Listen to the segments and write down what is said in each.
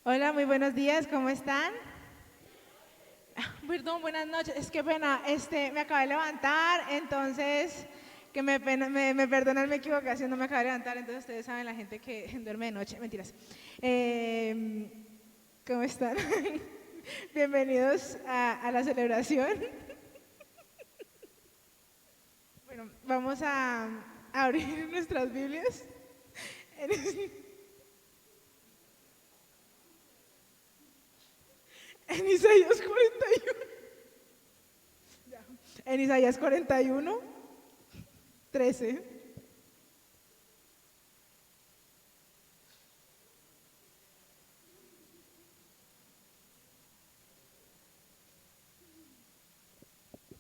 Hola, muy buenos días, ¿cómo están? Perdón, buenas noches, es que pena, me acabé de levantar, entonces, me perdonan mi equivocación, no me acabé de levantar, entonces ustedes saben la gente que duerme de noche, mentiras. Eh, ¿Cómo están? Bienvenidos a la celebración. Bueno, vamos a abrir nuestras Biblias en, en Isaías 41. En Isaías 41, 13.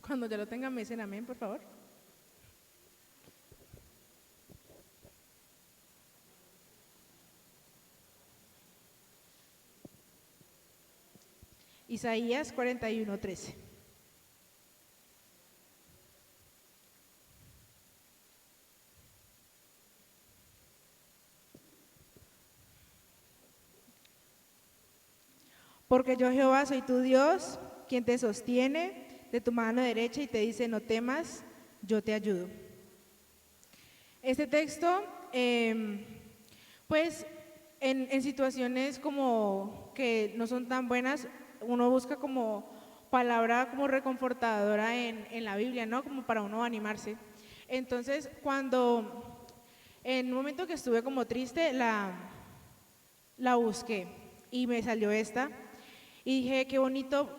Cuando ya lo tengan, me dicen amén, por favor. Isaías 41, 13. Porque yo Jehová soy tu Dios, quien te sostiene de tu mano derecha y te dice, no temas, yo te ayudo. Este texto, pues en situaciones como que no son tan buenas, uno busca como palabra como reconfortadora en la Biblia, ¿no? Como para uno animarse. Entonces, cuando en un momento que estuve como triste, la busqué y me salió esta. Y dije, qué bonito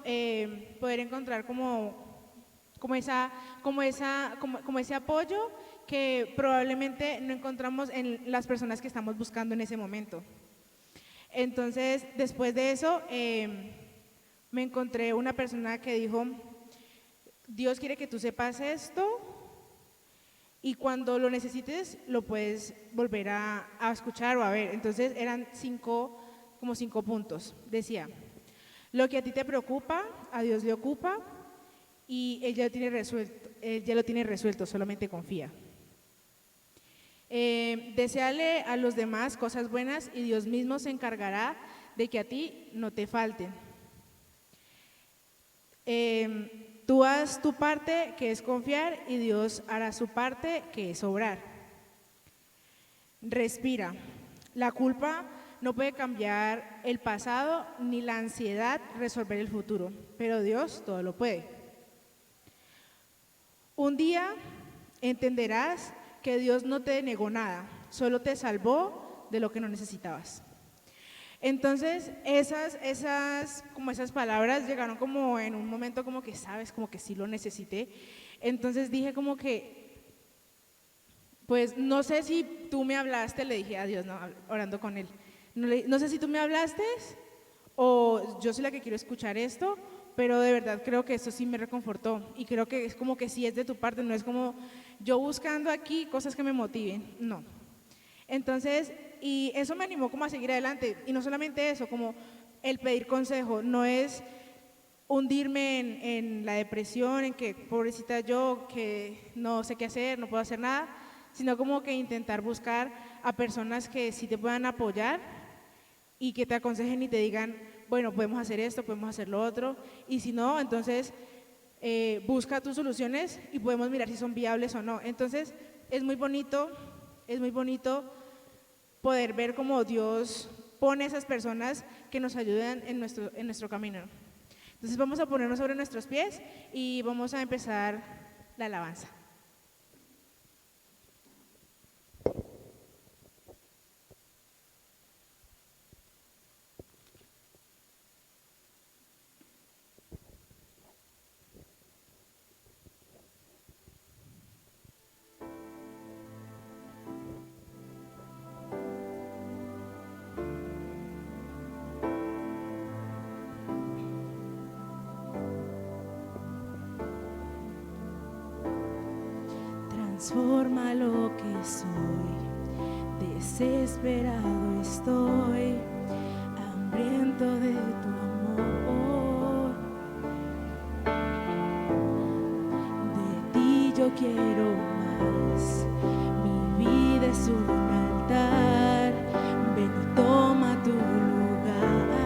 poder encontrar como, esa, como ese apoyo que probablemente no encontramos en las personas que estamos buscando en ese momento. Entonces, después de eso, me encontré una persona que dijo, Dios quiere que tú sepas esto y cuando lo necesites lo puedes volver a escuchar o a ver. Entonces eran como cinco puntos. Decía, lo que a ti te preocupa, a Dios le ocupa y Él ya lo tiene resuelto, solamente confía. Deseale a los demás cosas buenas y Dios mismo se encargará de que a ti no te falten. Tú haz tu parte, que es confiar, y Dios hará su parte, que es obrar. Respira. La culpa no puede cambiar el pasado, ni la ansiedad resolver el futuro, pero Dios todo lo puede. Un día entenderás que Dios no te negó nada, solo te salvó de lo que no necesitabas. Entonces, como esas palabras llegaron como en un momento como que, sabes, como que sí lo necesité. Entonces dije como que, pues no sé si tú me hablaste, le dije a Dios, no, orando con él. No sé si tú me hablaste o yo soy la que quiero escuchar esto, pero de verdad creo que esto sí me reconfortó y creo que es como que sí es de tu parte, no es como yo buscando aquí cosas que me motiven, no. Entonces, y eso me animó como a seguir adelante, y no solamente eso, como el pedir consejo, no es hundirme en la depresión, en que pobrecita yo, que no sé qué hacer, no puedo hacer nada, sino como que intentar buscar a personas que sí te puedan apoyar y que te aconsejen y te digan, bueno, podemos hacer esto, podemos hacer lo otro, y si no, entonces busca tus soluciones y podemos mirar si son viables o no. Entonces, es muy bonito poder ver cómo Dios pone esas personas que nos ayudan en nuestro camino. Entonces vamos a ponernos sobre nuestros pies y vamos a empezar la alabanza. Transforma lo que soy, desesperado estoy, hambriento de tu amor. De ti yo quiero más, mi vida es un altar, ven y toma tu lugar.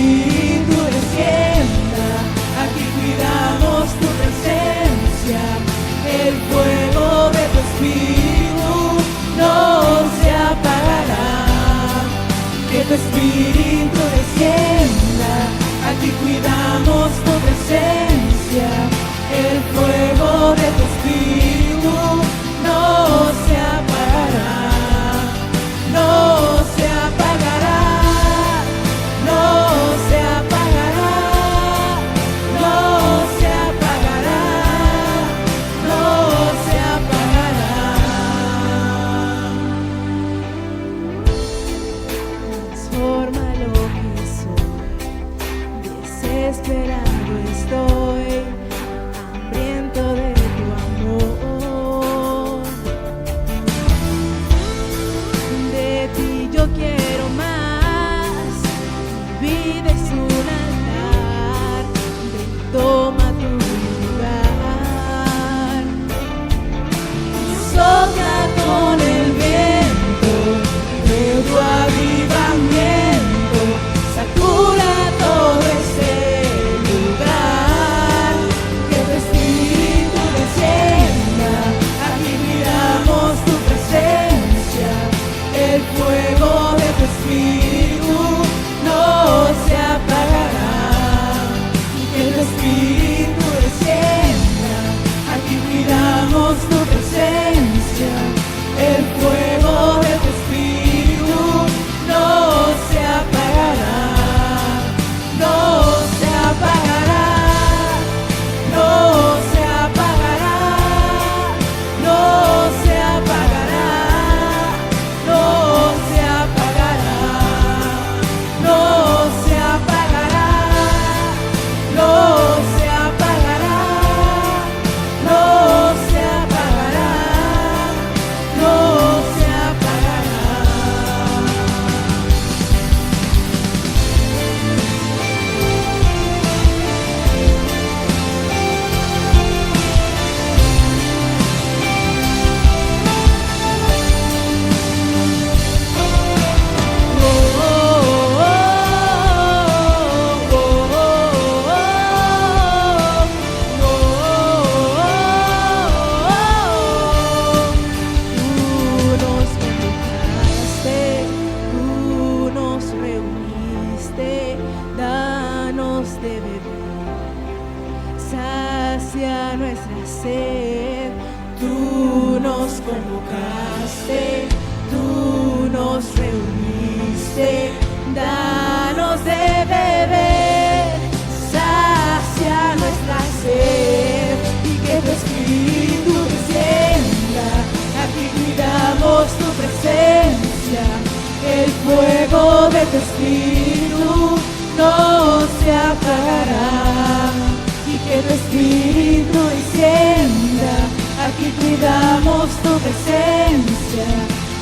Espíritu descienda, aquí cuidamos tu presencia, el fuego de tu Espíritu no se apagará. Que tu Espíritu descienda, aquí cuidamos tu presencia, el fuego de tu Espíritu no se apagará, no se apagará, no se apagará, no se apagará, no se apagará. Transforma lo que soy, desesperado estoy, hambriento de tu amor. De ti yo quiero más, mi vida es un altar, ven, toma tu lugar. Sopla con el viento de tu avivamiento, sacuda todo este lugar. Que tu Espíritu descienda, aquí miramos tu presencia, el fuego de tu Espíritu no se apagará. Que tu Espíritu descienda, aquí miramos tu presencia, el fuego de tu Espíritu no se apagará, no se apagará, no se apagará, no se apagará, no se apagará, no se apagará, no se apagará, no se apagará, no se apagará. Tú nos reuniste, danos de beber, sacia nuestra sed. Tú nos convocaste, tú nos reuniste, danos de beber, sacia nuestra sed. Y que tu Espíritu descienda, aquí cuidamos tu presencia, el fuego de tu Espíritu no se apagará. Y que tu Espíritu descienda, aquí cuidamos tu presencia,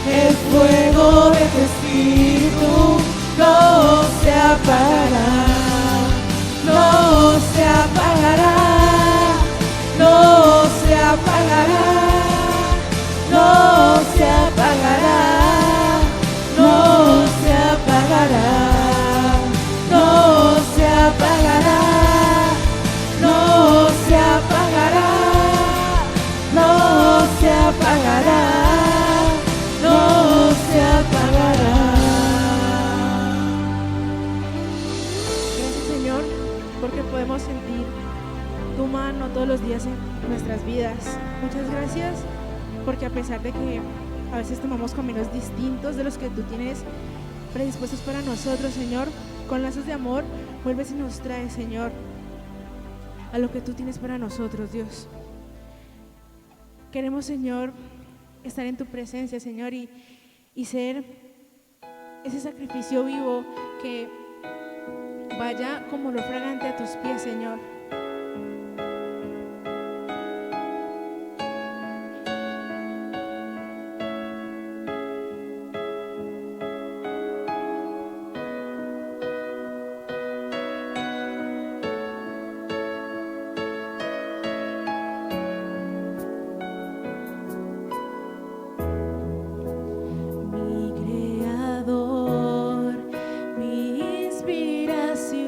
el fuego de tu Espíritu no se apagará, no se apagará, no se apagará, no se apagará, no se apagará, no se apagará, no se apagará, no se apagará, no se apagará. Gracias, Señor, porque podemos sentir tu mano todos los días en nuestras vidas. Muchas gracias, porque a pesar de que a veces tomamos caminos distintos de los que tú tienes predispuestos para nosotros, Señor, con lazos de amor, vuelves y nos traes, Señor, a lo que tú tienes para nosotros, Dios. Queremos, Señor, estar en tu presencia, Señor, y ser ese sacrificio vivo que vaya como lo fragante a tus pies, Señor. Mi creador, mi inspiración.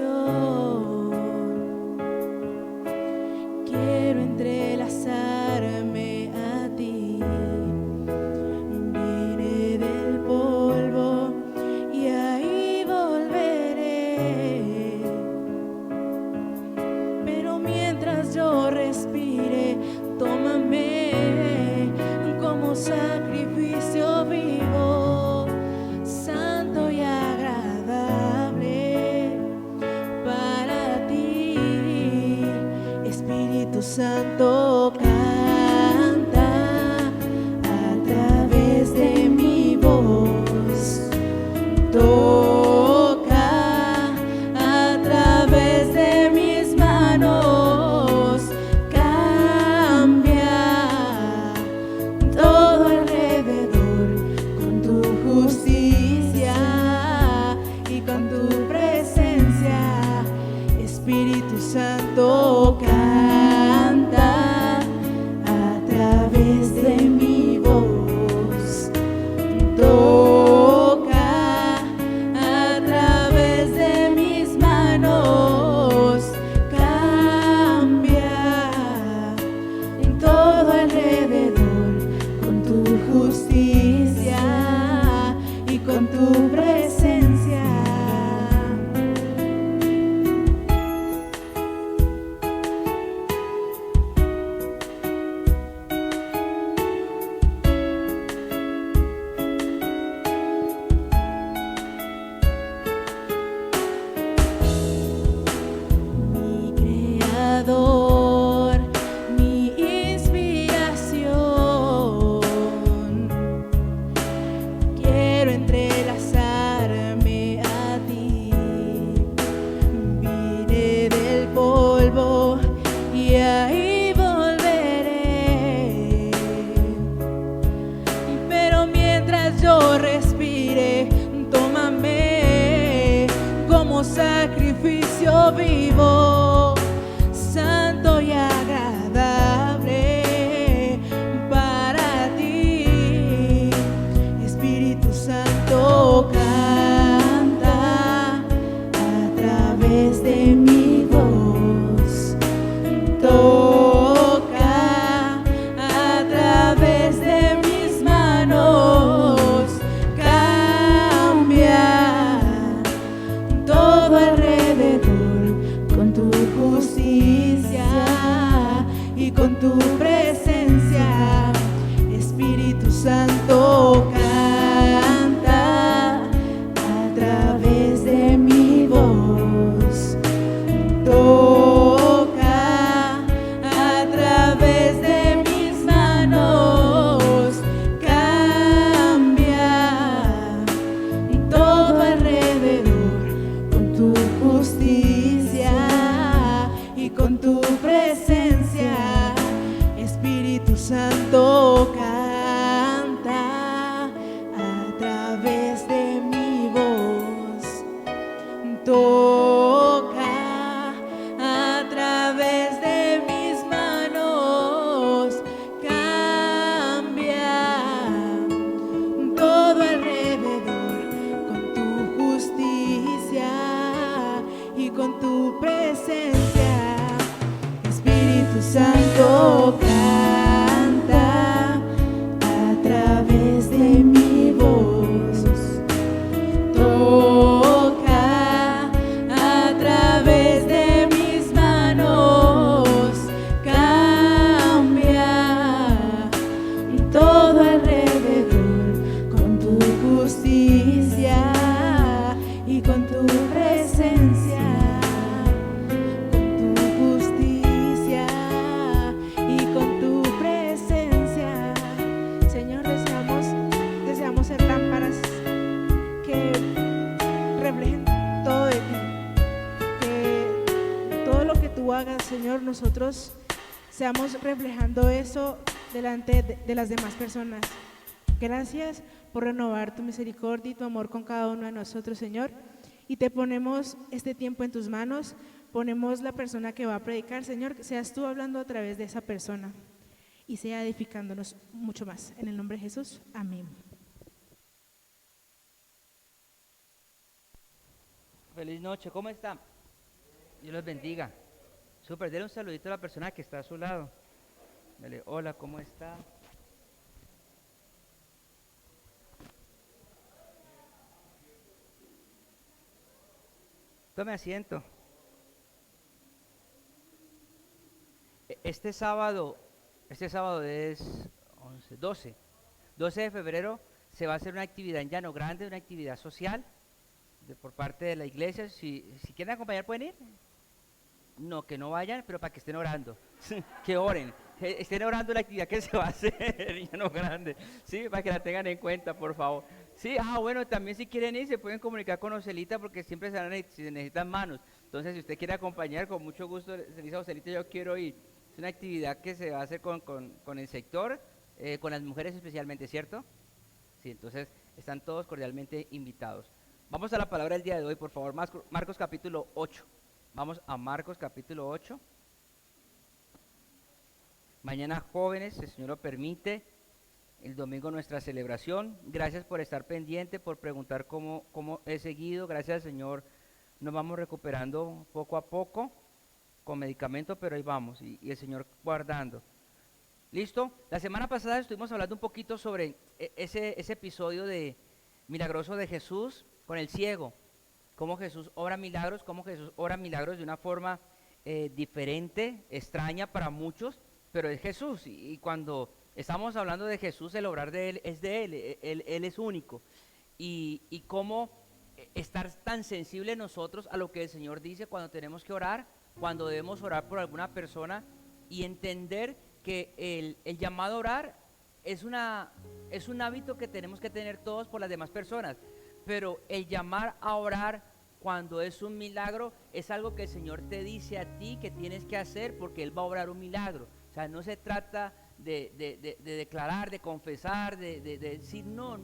Santo, canta a través de mi voz. Toca a través de mis manos. Cambia todo alrededor con tu justicia y con tu presencia. Espíritu Santo, canta a través de mi voz. Toca a través de mis manos. Cambia en todo alrededor con tu justicia y con tu presencia. Mi creador, mi inspiración, quiero entrelazarme a ti. Vine del polvo y ahí volveré. Pero mientras yo respire, tómame como sacrificio vivo, santo y agradable para ti. Espíritu Santo, canta a través de mi voz. Toca a través de mis manos. Cambia todo alrededor con tu justicia y con tu presencia. Espíritu Santo, canta a través de mi voz. Toca a través de mis manos. Cambia todo alrededor con tu justicia y con tu presencia. Espíritu Santo, canta a través de mi voz. Toca a través de mis manos. Cambia todo alrededor con tu justicia y con tu presencia. Espíritu Santo, canta a través de mi voz. Toca a través de mis manos. Cambia todo alrededor con tu justicia y con tu presencia. Con tu justicia y con tu presencia. Señor, deseamos ser lámparas que reflejen todo de ti. Que todo lo que tú hagas, Señor, nosotros seamos reflejando eso delante de las demás personas. Gracias por renovar tu misericordia y tu amor con cada uno de nosotros, Señor. Y te ponemos este tiempo en tus manos. Ponemos la persona que va a predicar, Señor, que seas tú hablando a través de esa persona y sea edificándonos mucho más. En el nombre de Jesús, amén. Feliz noche, ¿cómo están? Dios los bendiga. Súper, denle un saludito a la persona que está a su lado. Dele, hola, ¿cómo está? Tome asiento. Este sábado es 12 de febrero, se va a hacer una actividad en Llano Grande, una actividad social por parte de la iglesia. Si quieren acompañar, pueden ir. No, que no vayan, pero para que estén orando. Que oren, que estén orando la actividad que se va a hacer, ya no grande. Sí, para que la tengan en cuenta, por favor. Sí, bueno, también si quieren ir, se pueden comunicar con Ocelita porque siempre se necesitan manos. Entonces, si usted quiere acompañar, con mucho gusto, se dice Ocelita, yo quiero ir. Es una actividad que se va a hacer con el sector, con las mujeres especialmente, ¿cierto? Sí, entonces están todos cordialmente invitados. Vamos a la palabra del día de hoy, por favor, Marcos capítulo 8. Vamos a Marcos capítulo 8. Mañana, jóvenes, si el Señor lo permite, el domingo nuestra celebración. Gracias por estar pendiente, por preguntar cómo he seguido. Gracias al Señor, nos vamos recuperando poco a poco con medicamentos, pero ahí vamos, y el Señor guardando. ¿Listo? La semana pasada estuvimos hablando un poquito sobre ese episodio milagroso de Jesús con el ciego. Cómo Jesús obra milagros, de una forma diferente, extraña para muchos, pero es Jesús. Y cuando estamos hablando de Jesús, el obrar de Él es de Él es único. Y cómo estar tan sensible nosotros a lo que el Señor dice cuando tenemos que orar, cuando debemos orar por alguna persona, y entender que el llamado a orar es un hábito que tenemos que tener todos por las demás personas, pero el llamar a orar cuando es un milagro es algo que el Señor te dice a ti que tienes que hacer porque Él va a obrar un milagro. O sea, no se trata de declarar, de confesar, de decir no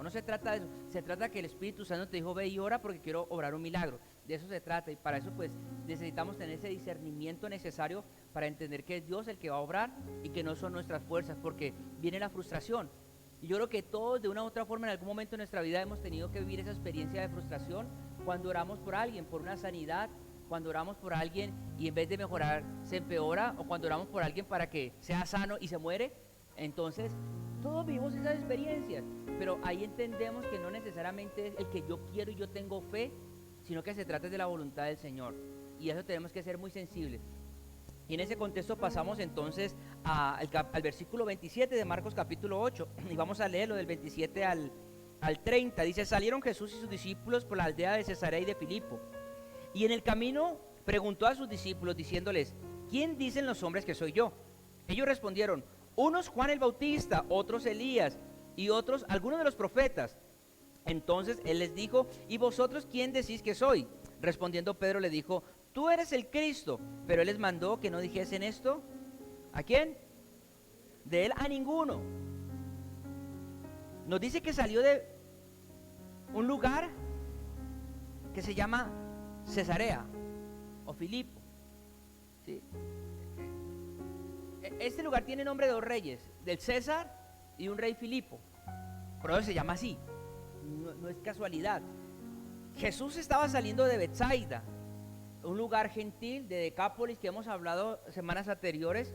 se trata de eso. Se trata que el Espíritu Santo te dijo, ve y ora porque quiero obrar un milagro. De eso se trata, y para eso pues necesitamos tener ese discernimiento necesario para entender que es Dios el que va a obrar y que no son nuestras fuerzas, porque viene la frustración. Y yo creo que todos de una u otra forma en algún momento de nuestra vida hemos tenido que vivir esa experiencia de frustración cuando oramos por alguien, por una sanidad, cuando oramos por alguien y en vez de mejorar se empeora, o cuando oramos por alguien para que sea sano y se muere. Entonces todos vivimos esas experiencias, pero ahí entendemos que no necesariamente es el que yo quiero y yo tengo fe, sino que se trata de la voluntad del Señor, y eso tenemos que ser muy sensibles. Y en ese contexto pasamos entonces al versículo 27 de Marcos capítulo 8, y vamos a leerlo del 27 al 30. Dice: salieron Jesús y sus discípulos por la aldea de Cesarea y de Filipo, y en el camino preguntó a sus discípulos diciéndoles: ¿quién dicen los hombres que soy yo? Ellos respondieron: unos Juan el Bautista, otros Elías, y otros algunos de los profetas. Entonces él les dijo: ¿y vosotros quién decís que soy? Respondiendo Pedro le dijo: tú eres el Cristo. Pero él les mandó que no dijesen esto. ¿A quién? De él a ninguno. Nos dice que salió de un lugar que se llama Cesarea o Filipo, ¿sí? Este lugar tiene nombre de dos reyes, del César y un rey Filipo. Por eso se llama así. No es casualidad. Jesús estaba saliendo de Betsaida, un lugar gentil, de Decápolis, que hemos hablado semanas anteriores,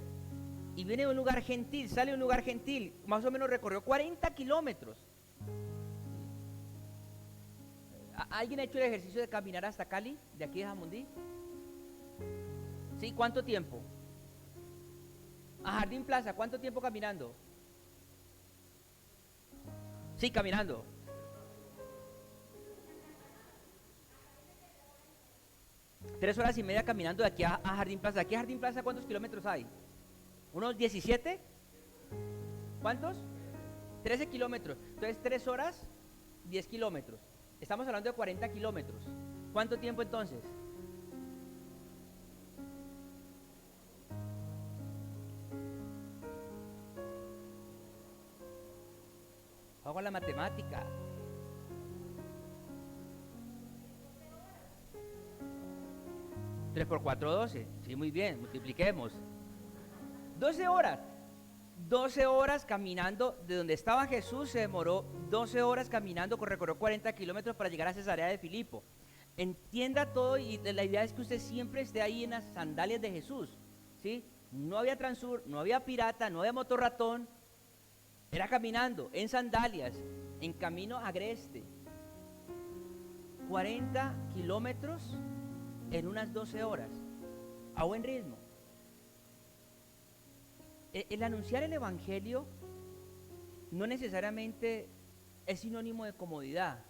y viene de un lugar gentil, sale de un lugar gentil, más o menos recorrió 40 kilómetros. ¿Alguien ha hecho el ejercicio de caminar hasta Cali, de aquí de Jamundí? ¿Sí? ¿Cuánto tiempo? A Jardín Plaza, ¿cuánto tiempo caminando? Sí, caminando. Tres horas y media caminando de aquí a Jardín Plaza. ¿De aquí a Jardín Plaza cuántos kilómetros hay? ¿Unos 17? ¿Cuántos? 13 kilómetros. Entonces 3 horas, 10 kilómetros. Estamos hablando de 40 kilómetros. ¿Cuánto tiempo entonces? Hago la matemática. ¿3 por 4, 12? Sí, muy bien, multipliquemos. 12 horas. 12 horas caminando. De donde estaba Jesús se demoró 12 horas caminando, recorrió 40 kilómetros para llegar a Cesarea de Filipo. Entienda todo, y la idea es que usted siempre esté ahí en las sandalias de Jesús, ¿sí? No había Transur, no había pirata, no había motorratón. Era caminando en sandalias, en camino agreste. 40 kilómetros en unas 12 horas, a buen ritmo. El anunciar el Evangelio no necesariamente es sinónimo de comodidad.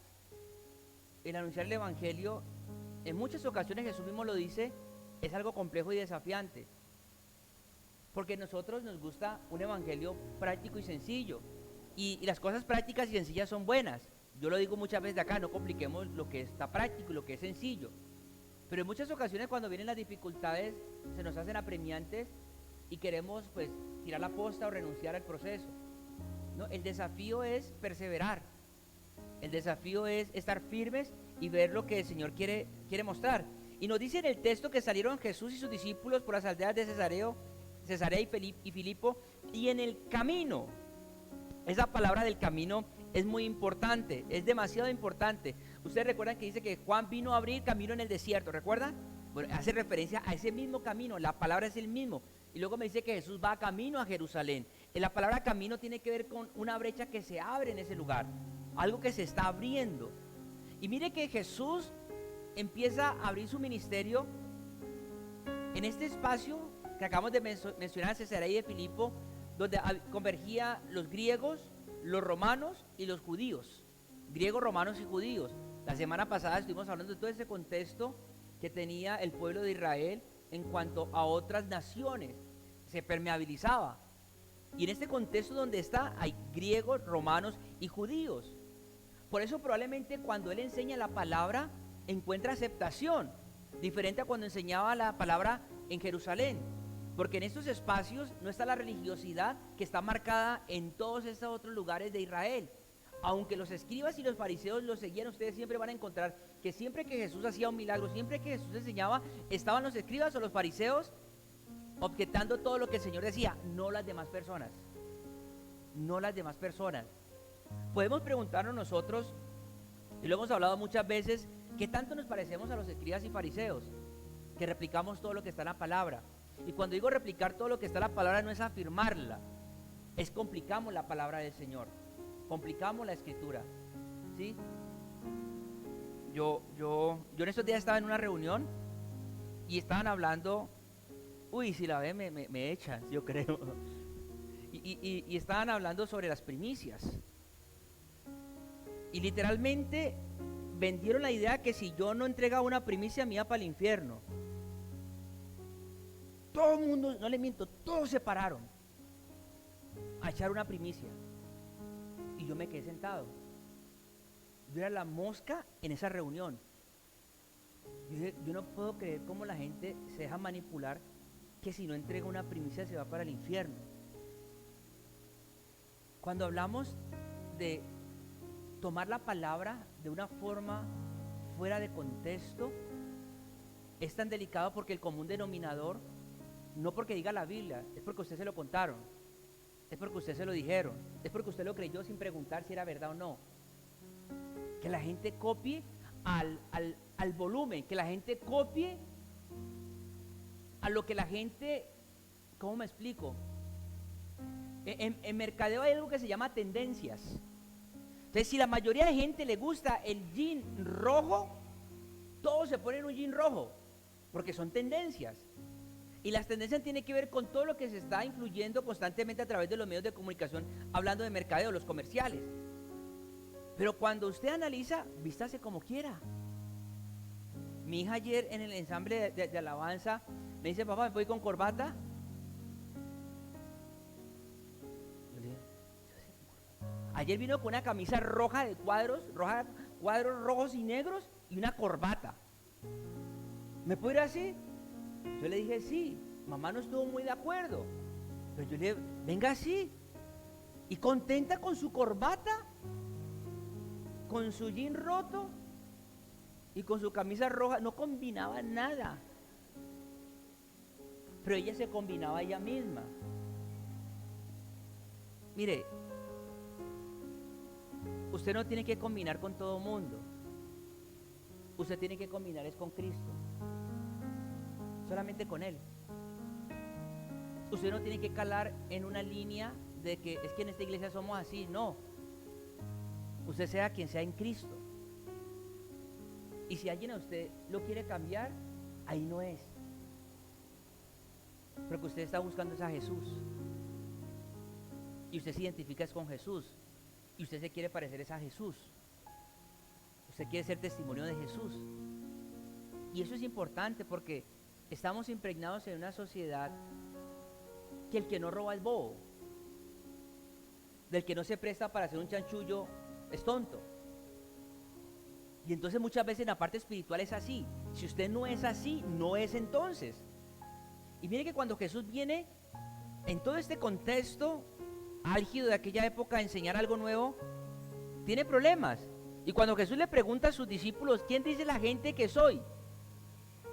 El anunciar el Evangelio, en muchas ocasiones Jesús mismo lo dice, es algo complejo y desafiante, porque a nosotros nos gusta un evangelio práctico y sencillo, y las cosas prácticas y sencillas son buenas. Yo lo digo muchas veces de acá, no compliquemos lo que está práctico y lo que es sencillo. Pero en muchas ocasiones cuando vienen las dificultades se nos hacen apremiantes y queremos pues tirar la posta o renunciar al proceso. No, el desafío es perseverar. El desafío es estar firmes y ver lo que el Señor quiere mostrar. Y nos dice en el texto que salieron Jesús y sus discípulos por las aldeas de Cesarea y Filipo, y en el camino, esa palabra del camino es muy importante, es demasiado importante. Ustedes recuerdan que dice que Juan vino a abrir camino en el desierto, ¿recuerdan? Bueno, hace referencia a ese mismo camino, la palabra es el mismo. Y luego me dice que Jesús va camino a Jerusalén. La palabra camino tiene que ver con una brecha que se abre en ese lugar, algo que se está abriendo. Y mire que Jesús empieza a abrir su ministerio en este espacio que acabamos de mencionar, Cesarea de Filipo, donde convergía los griegos, los romanos y los judíos. Griegos, romanos y judíos. La semana pasada estuvimos hablando de todo ese contexto que tenía el pueblo de Israel en cuanto a otras naciones. Se permeabilizaba. Y en este contexto donde está hay griegos, romanos y judíos. Por eso probablemente cuando él enseña la palabra encuentra aceptación, diferente a cuando enseñaba la palabra en Jerusalén. Porque en estos espacios no está la religiosidad que está marcada en todos estos otros lugares de Israel. Aunque los escribas y los fariseos lo seguían, ustedes siempre van a encontrar que siempre que Jesús hacía un milagro, siempre que Jesús enseñaba, estaban los escribas o los fariseos objetando todo lo que el Señor decía, no las demás personas. No las demás personas. Podemos preguntarnos nosotros, y lo hemos hablado muchas veces, ¿qué tanto nos parecemos a los escribas y fariseos? Que replicamos todo lo que está en la palabra. Y cuando digo replicar todo lo que está en la palabra no es afirmarla, es complicamos la palabra del Señor, complicamos la escritura, ¿sí? Yo en estos días estaba en una reunión y estaban hablando, si la ve me echan, yo creo, y estaban hablando sobre las primicias, y literalmente vendieron la idea que si yo no entregaba una primicia me iba para el infierno. Todo el mundo, no le miento, todos se pararon a echar una primicia. Y yo me quedé sentado. Yo era la mosca en esa reunión. Yo dije, yo no puedo creer cómo la gente se deja manipular, que si no entrega una primicia se va para el infierno. Cuando hablamos de tomar la palabra de una forma fuera de contexto, es tan delicado porque el común denominador, no porque diga la Biblia, es porque usted se lo contaron, es porque usted se lo dijeron, es porque usted lo creyó sin preguntar si era verdad o no. Que la gente copie al volumen, que la gente copie a lo que la gente, ¿cómo me explico? En mercadeo hay algo que se llama tendencias. Entonces, si la mayoría de gente le gusta el jean rojo, todos se ponen un jean rojo, porque son tendencias. Y las tendencias tienen que ver con todo lo que se está influyendo constantemente a través de los medios de comunicación, hablando de mercadeo, los comerciales. Pero cuando usted analiza, vístase como quiera. Mi hija ayer en el ensamble de alabanza me dice, papá, ¿me voy con corbata? Yo le dije, ayer vino con una camisa roja de cuadros rojos y negros y una corbata. ¿Me puedo ir así? Yo le dije, sí. Mamá no estuvo muy de acuerdo, pero yo le dije, venga así. Y contenta con su corbata, con su jean roto y con su camisa roja, no combinaba nada. Pero ella se combinaba ella misma. Mire, usted no tiene que combinar con todo mundo. Usted tiene que combinar es con Cristo. Solamente con Él. Usted no tiene que calar en una línea de que es que en esta iglesia somos así, no. Usted sea quien sea en Cristo. Y si alguien a usted lo quiere cambiar, ahí no es. Porque usted está buscando es a Jesús. Y usted se identifica es con Jesús. Y usted se quiere parecer es a Jesús. Usted quiere ser testimonio de Jesús. Y eso es importante porque estamos impregnados en una sociedad que el que no roba es bobo, del que no se presta para hacer un chanchullo es tonto. Y entonces muchas veces en la parte espiritual es así. Si usted no es así, no es entonces. Y mire que cuando Jesús viene en todo este contexto álgido de aquella época a enseñar algo nuevo, tiene problemas. Y cuando Jesús le pregunta a sus discípulos, ¿quién dice la gente que soy?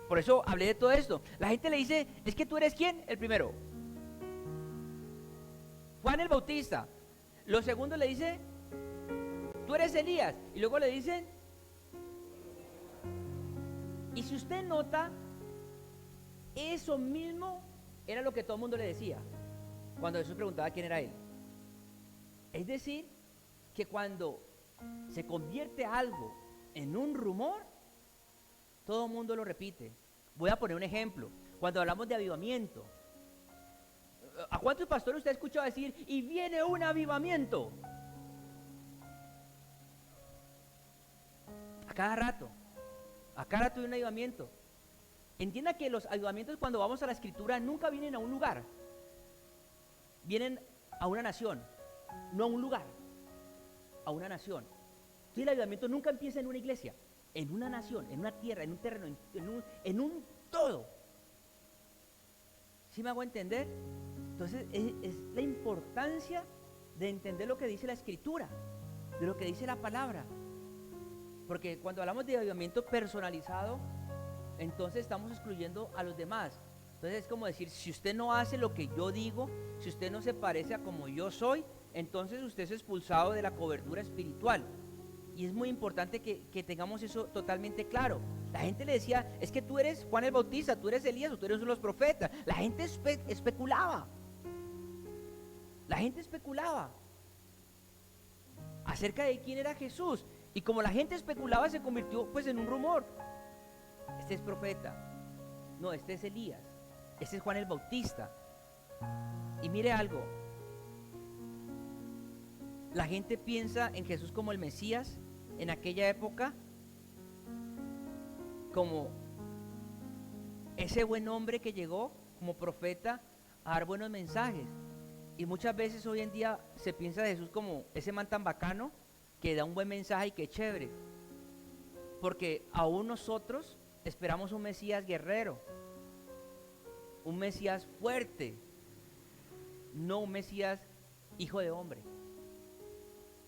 Por eso hablé de todo esto. La gente le dice, ¿es que tú eres quién? El primero, Juan el Bautista. Los segundos le dice, tú eres Elías. Y luego le dicen, y si usted nota, eso mismo era lo que todo el mundo le decía cuando Jesús preguntaba quién era él. Es decir, que cuando se convierte algo en un rumor, todo el mundo lo repite. Voy a poner un ejemplo. Cuando hablamos de avivamiento, ¿a cuántos pastores usted ha escuchado decir, y viene un avivamiento? A cada rato hay un avivamiento. Entienda que los avivamientos, cuando vamos a la escritura, nunca vienen a un lugar, vienen a una nación, no a un lugar, a una nación. Entonces el avivamiento nunca empieza en una iglesia, en una nación, en una tierra, en un terreno, en un todo. ¿Sí me hago entender? Entonces es la importancia de entender lo que dice la escritura, de lo que dice la palabra. Porque cuando hablamos de avivamiento personalizado, entonces estamos excluyendo a los demás. Entonces es como decir, si usted no hace lo que yo digo, si usted no se parece a como yo soy, entonces usted es expulsado de la cobertura espiritual. Y es muy importante que tengamos eso totalmente claro. La gente le decía, es que tú eres Juan el Bautista, tú eres Elías o tú eres uno de los profetas. La gente especulaba. La gente especulaba acerca de quién era Jesús. Y como la gente especulaba, se convirtió pues en un rumor. Este es profeta. No, este es Elías. Este es Juan el Bautista. Y mire algo. La gente piensa en Jesús como el Mesías en aquella época, como ese buen hombre que llegó como profeta a dar buenos mensajes. Y muchas veces hoy en día se piensa de Jesús como ese man tan bacano que da un buen mensaje y que chévere. Porque aún nosotros esperamos un Mesías guerrero, un Mesías fuerte, no un Mesías hijo de hombre.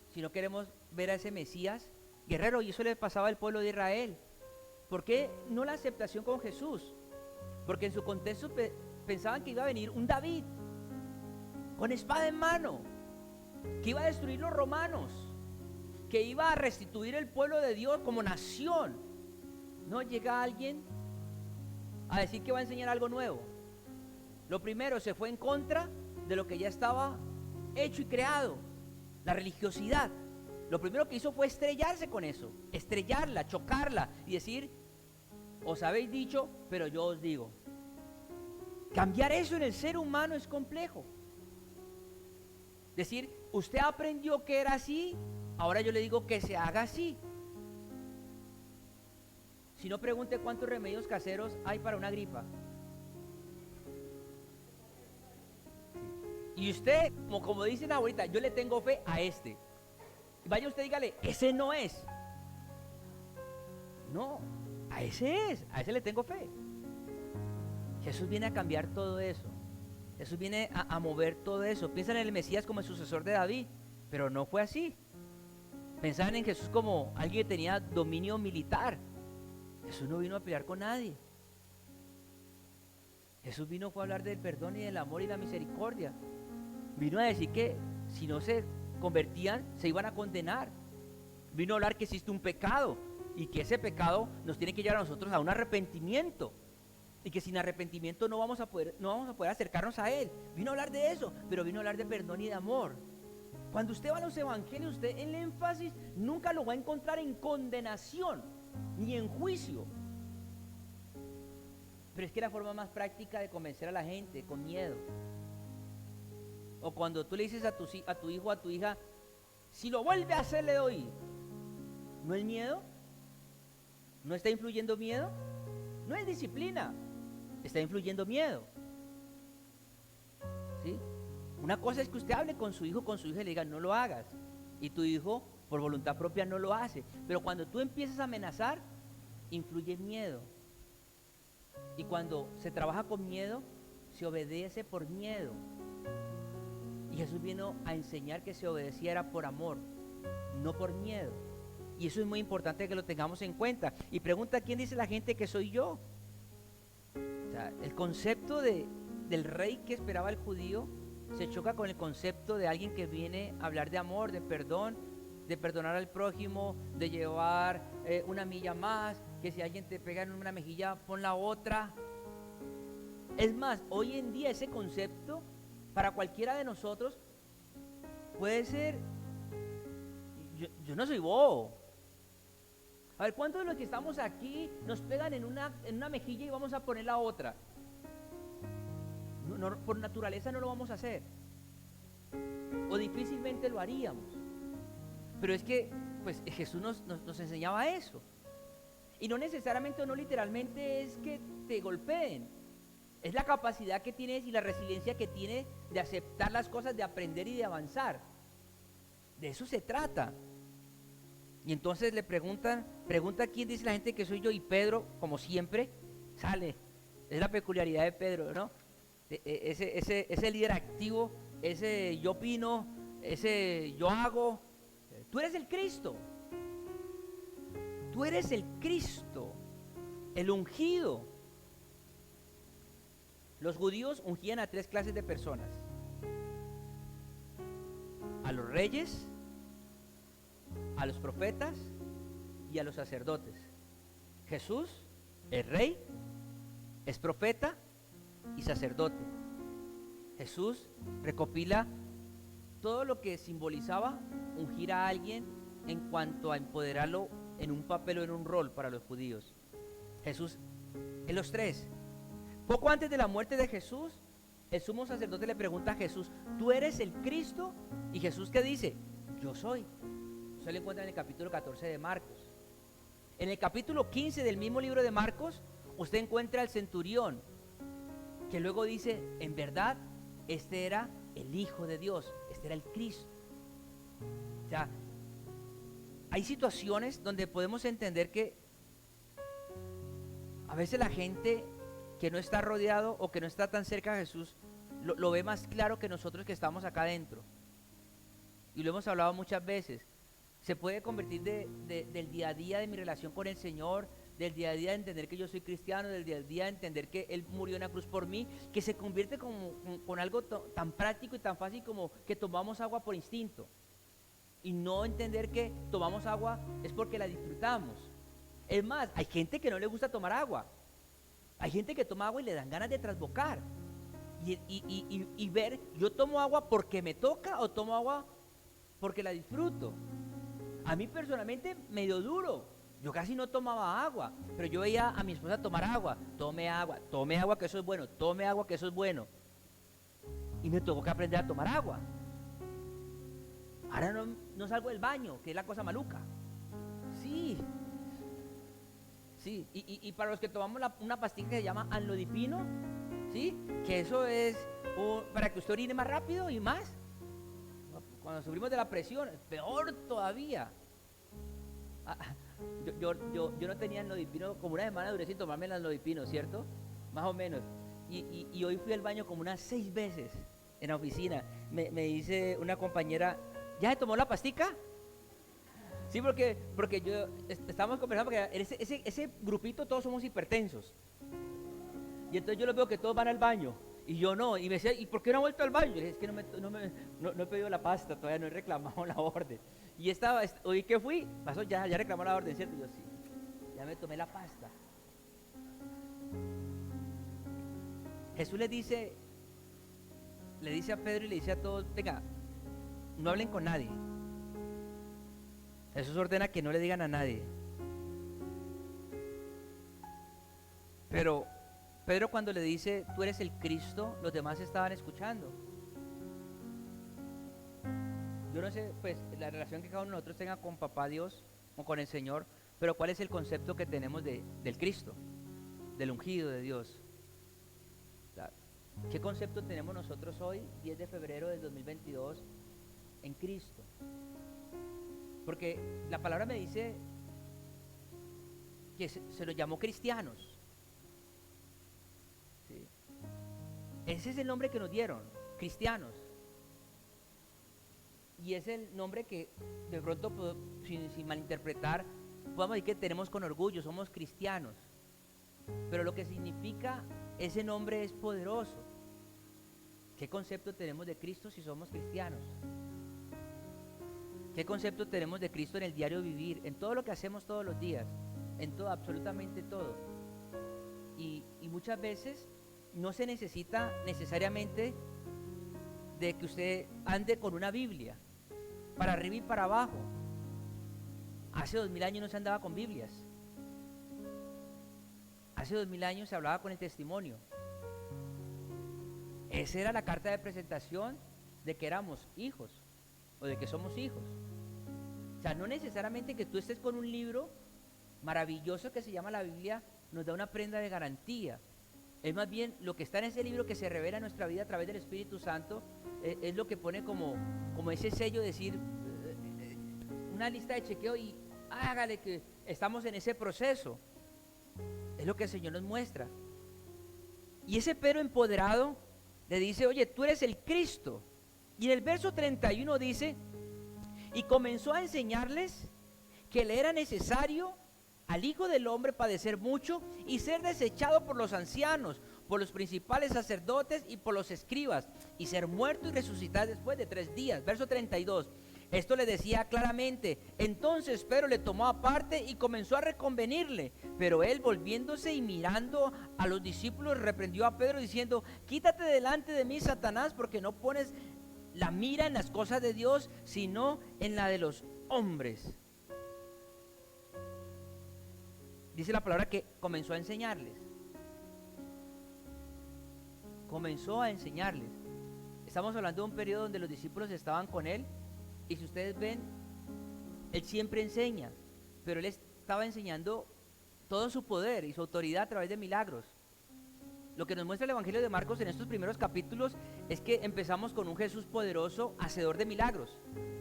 Si no queremos ver a ese Mesías guerrero, y eso le pasaba al pueblo de Israel. ¿Por qué no la aceptación con Jesús? Porque en su contexto pensaban que iba a venir un David con espada en mano, que iba a destruir los romanos, que iba a restituir el pueblo de Dios como nación. No llega alguien a decir que va a enseñar algo nuevo. Lo primero, se fue en contra de lo que ya estaba hecho y creado, la religiosidad. Lo primero que hizo fue estrellarse con eso, estrellarla, chocarla y decir, os habéis dicho, pero yo os digo. Cambiar eso en el ser humano es complejo. Decir, usted aprendió que era así, ahora yo le digo que se haga así. Si no, pregunte cuántos remedios caseros hay para una gripa. Y usted, como dicen ahorita, yo le tengo fe a este. Vaya usted, dígale, ese no es. No, a ese es, a ese le tengo fe. Jesús viene a cambiar todo eso. Jesús viene a mover todo eso. Piensan en el Mesías como el sucesor de David, pero no fue así. Pensaban en Jesús como alguien que tenía dominio militar. Jesús no vino a pelear con nadie. Jesús fue a hablar del perdón y del amor y la misericordia. Vino a decir que si no se convertían, se iban a condenar. Vino a hablar que existe un pecado y que ese pecado nos tiene que llevar a nosotros a un arrepentimiento. Y que sin arrepentimiento no vamos a poder acercarnos a Él. Vino a hablar de eso, pero vino a hablar de perdón y de amor. Cuando usted va a los evangelios, usted el énfasis nunca lo va a encontrar en condenación ni en juicio. Pero es que la forma más práctica de convencer a la gente, con miedo. O cuando tú le dices a tu hijo o a tu hija, si lo vuelve a hacer le doy. ¿No es miedo? ¿No está influyendo miedo? No es disciplina. está influyendo miedo. ¿Sí? Una cosa es que usted hable con su hijo, con su hija y le diga, no lo hagas. Y tu hijo, por voluntad propia, no lo hace. Pero cuando tú empiezas a amenazar, influye miedo. Y cuando se trabaja con miedo, se obedece por miedo. Y Jesús vino a enseñar que se obedeciera por amor, no por miedo. Y eso es muy importante que lo tengamos en cuenta. Y pregunta, ¿quién dice la gente que soy yo? O sea, el concepto del rey que esperaba el judío se choca con el concepto de alguien que viene a hablar de amor, de perdón, de perdonar al prójimo, de llevar una milla más, que si alguien te pega en una mejilla, pon la otra. Es más, hoy en día ese concepto para cualquiera de nosotros puede ser, yo no soy bobo. A ver, ¿cuántos de los que estamos aquí nos pegan en una mejilla y vamos a poner la otra? No, por naturaleza no lo vamos a hacer. O difícilmente lo haríamos. Pero es que pues Jesús nos enseñaba eso. Y no necesariamente o no literalmente es que te golpeen. Es la capacidad que tienes y la resiliencia que tienes de aceptar las cosas, de aprender y de avanzar. De eso se trata. Y entonces le pregunta quién dice la gente que soy yo, y Pedro, como siempre, sale. Es la peculiaridad de Pedro, ¿no? Ese líder activo, ese yo opino, ese yo hago. Tú eres el Cristo. Tú eres el Cristo, el ungido. Los judíos ungían a 3 clases de personas: a los reyes, a los profetas y a los sacerdotes. Jesús es rey, es profeta y sacerdote. Jesús recopila todo lo que simbolizaba ungir a alguien en cuanto a empoderarlo en un papel o en un rol para los judíos. Jesús es los 3. Poco antes de la muerte de Jesús, el sumo sacerdote le pregunta a Jesús, ¿tú eres el Cristo? Y Jesús, ¿qué dice? Yo soy. Eso lo encuentra en el capítulo 14 de Marcos. En el capítulo 15 del mismo libro de Marcos, usted encuentra al centurión, que luego dice, en verdad, este era el Hijo de Dios, este era el Cristo. O sea, hay situaciones donde podemos entender que a veces la gente que no está rodeado o que no está tan cerca de Jesús lo ve más claro que nosotros que estamos acá adentro. Y lo hemos hablado muchas veces. Se puede convertir del día a día de mi relación con el Señor, del día a día de entender que yo soy cristiano, del día a día de entender que Él murió en la cruz por mí, que se convierte con algo tan práctico y tan fácil como que tomamos agua por instinto. Y no entender que tomamos agua es porque la disfrutamos. Es más, hay gente que no le gusta tomar agua. Hay gente que toma agua y le dan ganas de trasbocar. Y ver, yo tomo agua porque me toca o tomo agua porque la disfruto. A mí personalmente me dio duro. Yo casi no tomaba agua, pero yo veía a mi esposa tomar agua. Tome agua que eso es bueno, tome agua que eso es bueno. Y me tocó que aprender a tomar agua. Ahora no salgo del baño, que es la cosa maluca. Sí. Sí, y para los que tomamos una pastilla que se llama anlodipino, ¿sí? Que eso es para que usted orine más rápido y más. Cuando sufrimos de la presión, peor todavía. Yo no tenía anlodipino, como una semana duré sin tomarme el anlodipino, ¿cierto? Más o menos. Y hoy fui al baño como unas 6 veces en la oficina. Me dice una compañera, ¿ya se tomó la pastica? Sí, porque yo estábamos conversando, porque ese grupito todos somos hipertensos. Y entonces yo los veo que todos van al baño y yo no. Y me decía, ¿y por qué no he vuelto al baño? Y le dije, es que no he pedido la pasta, todavía no he reclamado la orden. Y hoy que fui, pasó, ya reclamó la orden, ¿cierto? Y yo sí, ya me tomé la pasta. Jesús le dice a Pedro y le dice a todos, venga, no hablen con nadie. Jesús ordena que no le digan a nadie. Pero Pedro, cuando le dice, tú eres el Cristo, los demás estaban escuchando. Yo no sé, pues, la relación que cada uno de nosotros tenga con Papá Dios o con el Señor, pero ¿cuál es el concepto que tenemos del Cristo, del ungido de Dios? ¿Qué concepto tenemos nosotros hoy, 10 de febrero del 2022, en Cristo? Porque la palabra me dice que se los llamó cristianos. ¿Sí? Ese es el nombre que nos dieron, cristianos. Y es el nombre que de pronto, sin malinterpretar, podemos decir que tenemos con orgullo, somos cristianos. Pero lo que significa ese nombre es poderoso. ¿Qué concepto tenemos de Cristo si somos cristianos? ¿Qué concepto tenemos de Cristo en el diario vivir, en todo lo que hacemos todos los días, en todo, absolutamente todo? Y muchas veces no se necesita necesariamente de que usted ande con una Biblia, para arriba y para abajo. Hace 2000 años no se andaba con Biblias. Hace 2000 años se hablaba con el testimonio. Esa era la carta de presentación de que éramos hijos o de que somos hijos. O sea, no necesariamente que tú estés con un libro maravilloso que se llama la Biblia nos da una prenda de garantía. Es más bien lo que está en ese libro que se revela en nuestra vida a través del Espíritu Santo, es lo que pone como ese sello de decir, una lista de chequeo y hágale que estamos en ese proceso. Es lo que el Señor nos muestra. Y ese Pedro empoderado le dice, oye, tú eres el Cristo. Y en el verso 31 dice, y comenzó a enseñarles que le era necesario al Hijo del Hombre padecer mucho y ser desechado por los ancianos, por los principales sacerdotes y por los escribas, y ser muerto y resucitar después de 3 días. Verso 32. Esto le decía claramente. Entonces Pedro le tomó aparte y comenzó a reconvenirle. Pero él, volviéndose y mirando a los discípulos, reprendió a Pedro diciendo, quítate delante de mí, Satanás, porque no pones la mira en las cosas de Dios, sino en la de los hombres. Dice la palabra que comenzó a enseñarles. Comenzó a enseñarles. Estamos hablando de un periodo donde los discípulos estaban con él. Y si ustedes ven, él siempre enseña, pero él estaba enseñando todo su poder y su autoridad a través de milagros. Lo que nos muestra el Evangelio de Marcos en estos primeros capítulos es que empezamos con un Jesús poderoso, hacedor de milagros.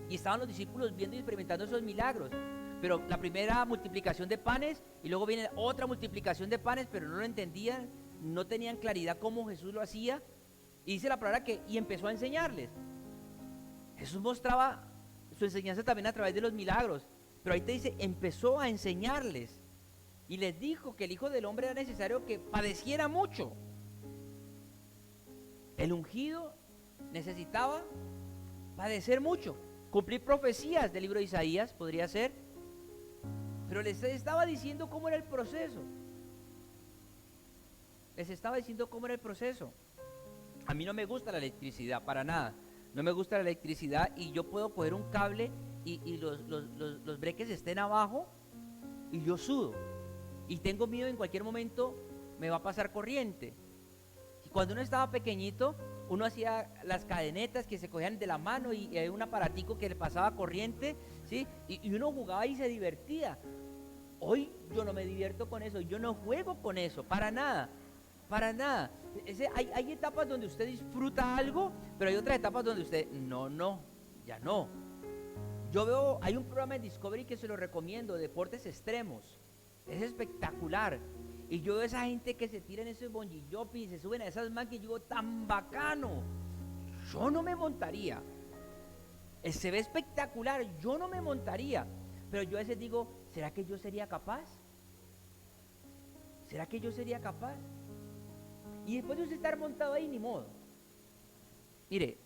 Y estaban los discípulos viendo y experimentando esos milagros. Pero la primera multiplicación de panes y luego viene otra multiplicación de panes, pero no lo entendían, no tenían claridad cómo Jesús lo hacía. Y dice la palabra que, y empezó a enseñarles. Jesús mostraba su enseñanza también a través de los milagros, pero ahí te dice, empezó a enseñarles y les dijo que el Hijo del Hombre era necesario que padeciera mucho. El ungido necesitaba padecer mucho, cumplir profecías del libro de Isaías, podría ser, pero les estaba diciendo cómo era el proceso. Les estaba diciendo cómo era el proceso. A mí no me gusta la electricidad, para nada. No me gusta la electricidad y yo puedo coger un cable y los breques estén abajo y yo sudo. Y tengo miedo en cualquier momento me va a pasar corriente. Y cuando uno estaba pequeñito, uno hacía las cadenetas que se cogían de la mano y hay un aparatico que le pasaba corriente, ¿sí? Y uno jugaba y se divertía. Hoy yo no me divierto con eso, yo no juego con eso, para nada. Para nada. Hay etapas donde usted disfruta algo, pero hay otras etapas donde usted, ya no. Yo veo, hay un programa en Discovery que se lo recomiendo, Deportes Extremos. Es espectacular. Y yo veo a esa gente que se tira en ese bungee jumping y se suben a esas máquinas y digo, tan bacano. Yo no me montaría. Se ve espectacular, yo no me montaría. Pero yo a veces digo, ¿será que yo sería capaz? ¿Será que yo sería capaz? Y después de usted estar montado ahí, ni modo. Mire,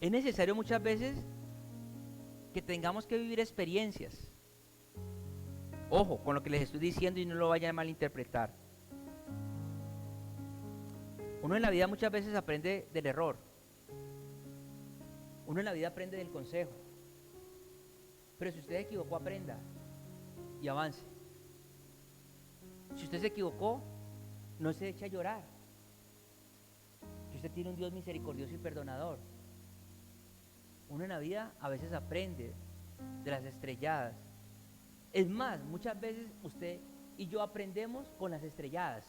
es necesario muchas veces que tengamos que vivir experiencias. Ojo con lo que les estoy diciendo y no lo vayan a malinterpretar. Uno en la vida muchas veces aprende del error. Uno en la vida aprende del consejo. Pero si usted se equivocó, aprenda y avance. Si usted se equivocó, no se eche a llorar. Que usted tiene un Dios misericordioso y perdonador. Uno en la vida a veces aprende de las estrelladas. Es más, muchas veces usted y yo aprendemos con las estrelladas,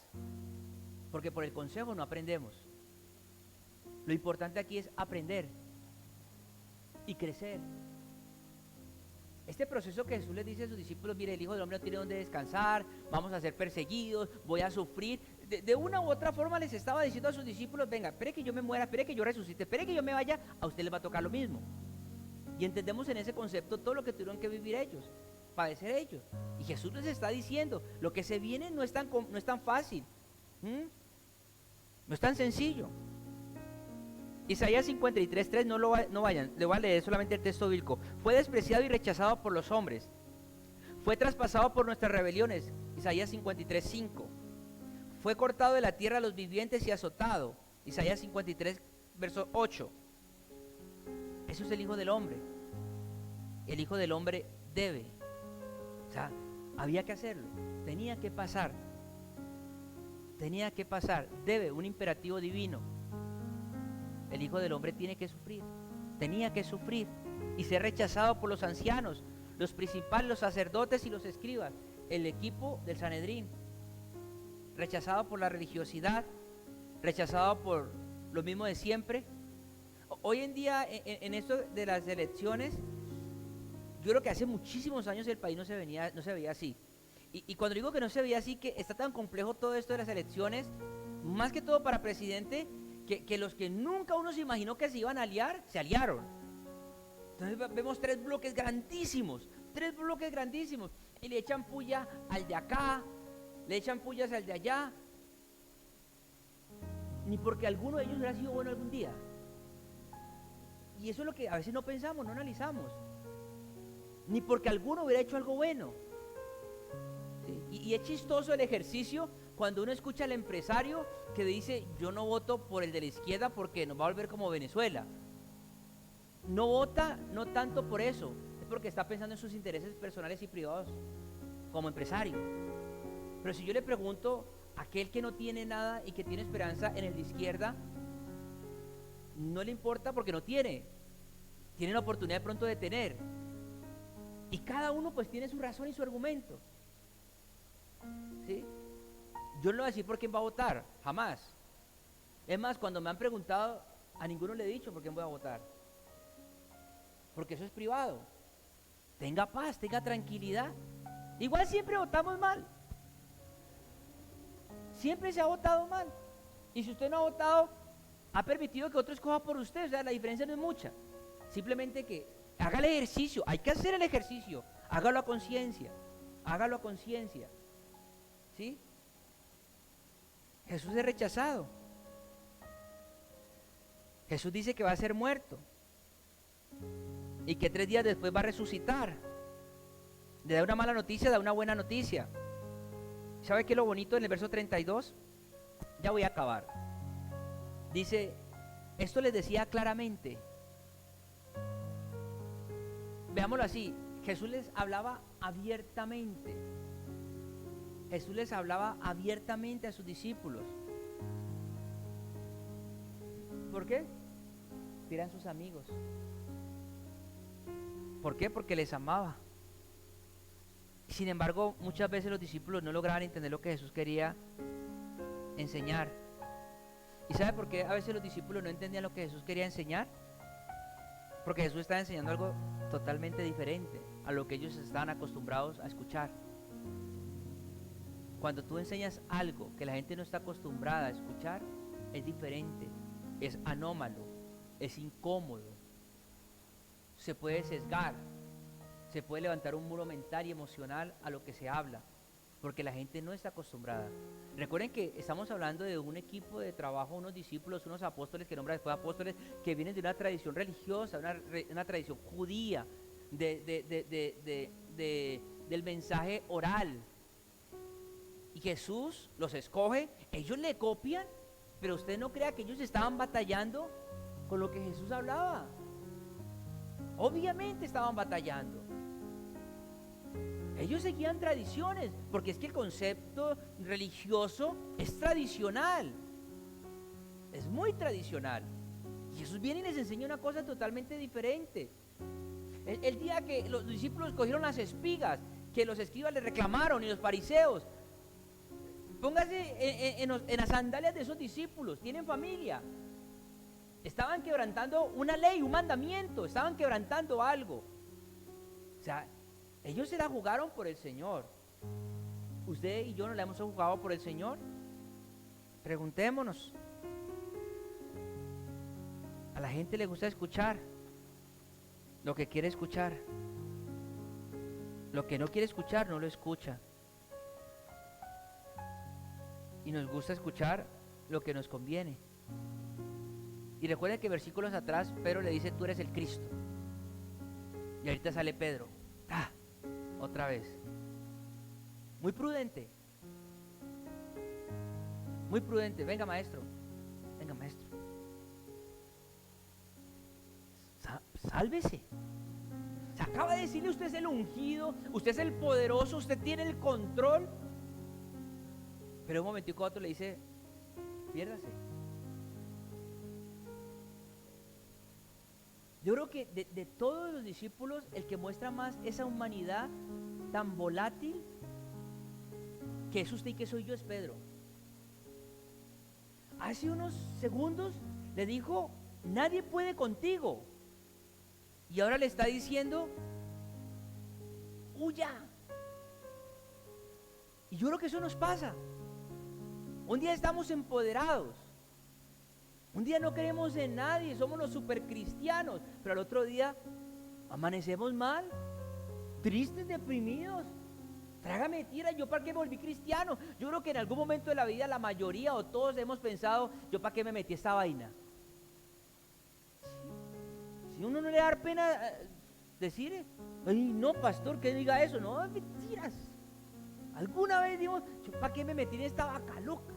porque por el consejo no aprendemos. Lo importante aquí es aprender y crecer. Este proceso que Jesús les dice a sus discípulos, mire, el Hijo del Hombre no tiene dónde descansar, vamos a ser perseguidos, voy a sufrir. De una u otra forma les estaba diciendo a sus discípulos, venga, espere que yo me muera, espere que yo resucite, espere que yo me vaya, a usted les va a tocar lo mismo. Y entendemos en ese concepto todo lo que tuvieron que vivir ellos, padecer ellos. Y Jesús les está diciendo, lo que se viene no es tan fácil, no es tan sencillo. Isaías 53:3, no vayan, le voy a leer solamente el texto bíblico. Fue despreciado y rechazado por los hombres, fue traspasado por nuestras rebeliones. Isaías 53:5. Fue cortado de la tierra a los vivientes y azotado. Isaías 53, verso 8. Eso es el Hijo del Hombre. El Hijo del Hombre debe. O sea, había que hacerlo, tenía que pasar. Debe, un imperativo divino. El Hijo del Hombre tiene que sufrir, tenía que sufrir y ser rechazado por los ancianos, los principales, los sacerdotes y los escribas, el equipo del Sanedrín, rechazado por la religiosidad, rechazado por lo mismo de siempre. Hoy en día, en esto de las elecciones, yo creo que hace muchísimos años el país no se veía así. Y cuando digo que no se veía así, que está tan complejo todo esto de las elecciones, más que todo para presidente, que los que nunca uno se imaginó que se iban a aliar, se aliaron. Entonces vemos tres bloques grandísimos, y le echan puya al de acá, le echan pullas al de allá, ni porque alguno de ellos hubiera sido bueno algún día. Y eso es lo que a veces no pensamos, no analizamos, ni porque alguno hubiera hecho algo bueno. ¿Sí? Y es chistoso el ejercicio cuando uno escucha al empresario que dice, yo no voto por el de la izquierda porque nos va a volver como Venezuela. No vota, no tanto por eso, es porque está pensando en sus intereses personales y privados como empresario. Pero si yo le pregunto a aquel que no tiene nada y que tiene esperanza en el de izquierda, no le importa porque no tiene la oportunidad de pronto de tener. Y cada uno pues tiene su razón y su argumento. ¿Sí? Yo no le voy a decir por quién va a votar, jamás. Es más, cuando me han preguntado, a ninguno le he dicho por quién voy a votar, porque eso es privado. Tenga paz, tenga tranquilidad. Igual siempre votamos mal, siempre se ha votado mal. Y si usted no ha votado, ha permitido que otro escoja por usted. O sea, la diferencia no es mucha. Simplemente que haga el ejercicio, hay que hacer el ejercicio, hágalo a conciencia, ¿sí? Jesús es rechazado. Jesús dice que va a ser muerto y que 3 días después va a resucitar. Le da una mala noticia, da una buena noticia. ¿Sabe qué es lo bonito en el verso 32? Ya voy a acabar. Dice, esto les decía claramente. Veámoslo así, Jesús les hablaba abiertamente. Jesús les hablaba abiertamente a sus discípulos. ¿Por qué? Eran sus amigos. ¿Por qué? Porque les amaba. Sin embargo, muchas veces los discípulos no lograban entender lo que Jesús quería enseñar. ¿Y sabe por qué a veces los discípulos no entendían lo que Jesús quería enseñar? Porque Jesús estaba enseñando algo totalmente diferente a lo que ellos estaban acostumbrados a escuchar. Cuando tú enseñas algo que la gente no está acostumbrada a escuchar, es diferente, es anómalo, es incómodo, se puede sesgar, se puede levantar un muro mental y emocional a lo que se habla, porque la gente no está acostumbrada. Recuerden que estamos hablando de un equipo de trabajo, unos discípulos, unos apóstoles que nombran después apóstoles, que vienen de una tradición religiosa, una tradición judía, del mensaje oral. Y Jesús los escoge, ellos le copian, pero usted no crea que ellos estaban batallando con lo que Jesús hablaba. Obviamente estaban batallando. Ellos seguían tradiciones, porque es que el concepto religioso es tradicional, es muy tradicional. Y Jesús viene y les enseña una cosa totalmente diferente. El día que los discípulos cogieron las espigas, que los escribas le reclamaron y los fariseos, Póngase en las sandalias de esos discípulos. Tienen familia. Estaban quebrantando una ley, un mandamiento. Estaban quebrantando algo. O sea, ellos se la jugaron por el Señor. ¿Usted y yo no la hemos jugado por el Señor? Preguntémonos. A la gente le gusta escuchar lo que quiere escuchar. Lo que no quiere escuchar, no lo escucha. Y nos gusta escuchar lo que nos conviene. Y recuerden que versículos atrás Pedro le dice: tú eres el Cristo. Y ahorita sale Pedro, otra vez. Muy prudente. Muy prudente. Venga, maestro. Venga, maestro. Sálvese. Se acaba de decirle: usted es el ungido, usted es el poderoso, usted tiene el control. Pero un momentico a otro le dice: piérdase. Yo creo que de todos los discípulos, el que muestra más esa humanidad tan volátil que es usted y que soy yo es Pedro. Hace unos segundos le dijo: nadie puede contigo. Y ahora le está diciendo: huya. Y yo creo que eso nos pasa. Un día estamos empoderados. Un día no queremos en nadie, somos los supercristianos. Pero al otro día amanecemos mal, tristes, deprimidos. Trágame tierra, ¿yo para qué me volví cristiano? Yo creo que en algún momento de la vida la mayoría o todos hemos pensado: ¿yo para qué me metí esta vaina? Si uno no le da pena decir: ay, no, pastor, que diga eso. No, mentiras. Alguna vez dijimos: ¿yo para qué me metí en esta vaca loca?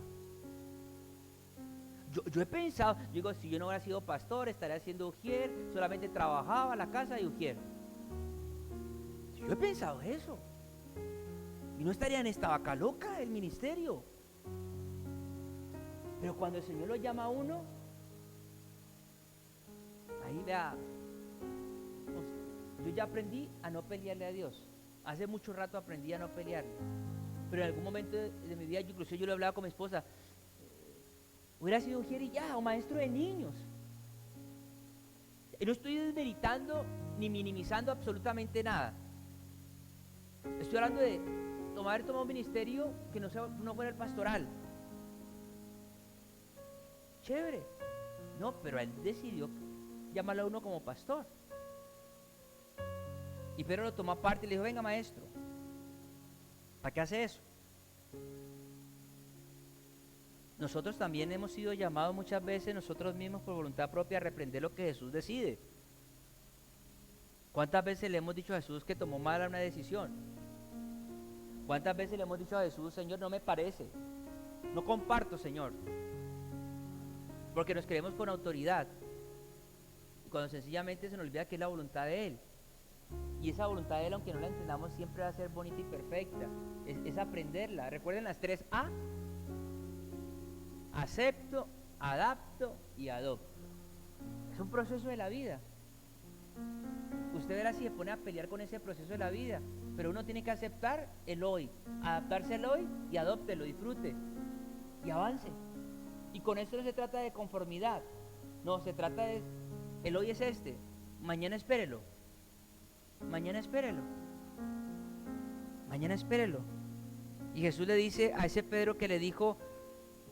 Yo he pensado, yo digo: si yo no hubiera sido pastor, estaría haciendo ujier, solamente trabajaba la casa y ujier. Yo he pensado eso. Y no estaría en esta vaca loca el ministerio. Pero cuando el Señor lo llama a uno, ahí vea, yo ya aprendí a no pelearle a Dios. Hace mucho rato aprendí a no pelearle. Pero en algún momento de mi vida, incluso yo lo hablaba con mi esposa: hubiera sido ujier y ya, o maestro de niños. Y no estoy desmeritando ni minimizando absolutamente nada. Estoy hablando de haber tomado un ministerio que no fuera el pastoral. Chévere. No, pero él decidió llamarlo a uno como pastor. Y Pedro lo tomó aparte y le dijo: venga, maestro, ¿para qué hace eso? Nosotros también hemos sido llamados muchas veces nosotros mismos por voluntad propia a reprender lo que Jesús decide. ¿Cuántas veces le hemos dicho a Jesús que tomó mal una decisión? ¿Cuántas veces le hemos dicho a Jesús: Señor, no me parece, no comparto, Señor? Porque nos creemos con autoridad, y cuando sencillamente se nos olvida que es la voluntad de Él. Y esa voluntad de Él, aunque no la entendamos, siempre va a ser bonita y perfecta. Es aprenderla. Recuerden las 3 A: acepto, adapto y adopto. Es un proceso de la vida. Usted verá si se pone a pelear con ese proceso de la vida. Pero uno tiene que aceptar el hoy, adaptarse al hoy y adóptelo, disfrute y avance. Y con esto no se trata de conformidad. No, se trata de: el hoy es este, mañana espérelo. Mañana espérelo. Mañana espérelo. Y Jesús le dice a ese Pedro que le dijo: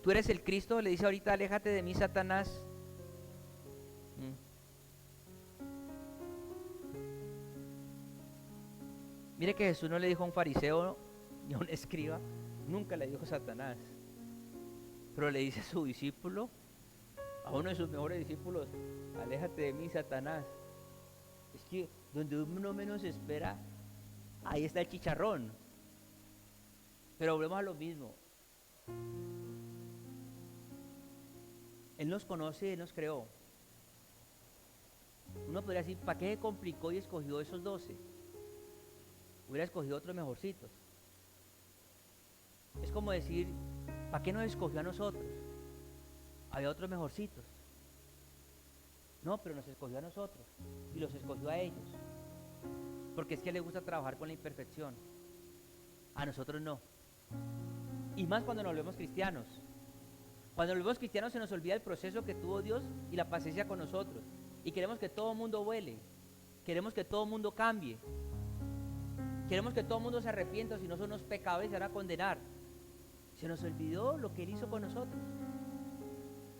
tú eres el Cristo, le dice ahorita: aléjate de mí, Satanás. Mire que Jesús no le dijo a un fariseo ni a un escriba, nunca le dijo Satanás. Pero le dice a su discípulo, a uno de sus mejores discípulos: aléjate de mí, Satanás. Es que donde uno menos espera, ahí está el chicharrón. Pero volvemos a lo mismo. Él nos conoce, Él nos creó. Uno podría decir: ¿para qué se complicó y escogió esos 12? Hubiera escogido otros mejorcitos. Es como decir: ¿para qué nos escogió a nosotros? Había otros mejorcitos. No, pero nos escogió a nosotros y los escogió a ellos. Porque es que a él le gusta trabajar con la imperfección. A nosotros no. Y más cuando nos volvemos cristianos. Cuando nos volvemos cristianos se nos olvida el proceso que tuvo Dios y la paciencia con nosotros. Y queremos que todo el mundo vuele. Queremos que todo el mundo cambie. Queremos que todo el mundo se arrepienta, si no son unos pecadores y se van a condenar. Se nos olvidó lo que Él hizo con nosotros.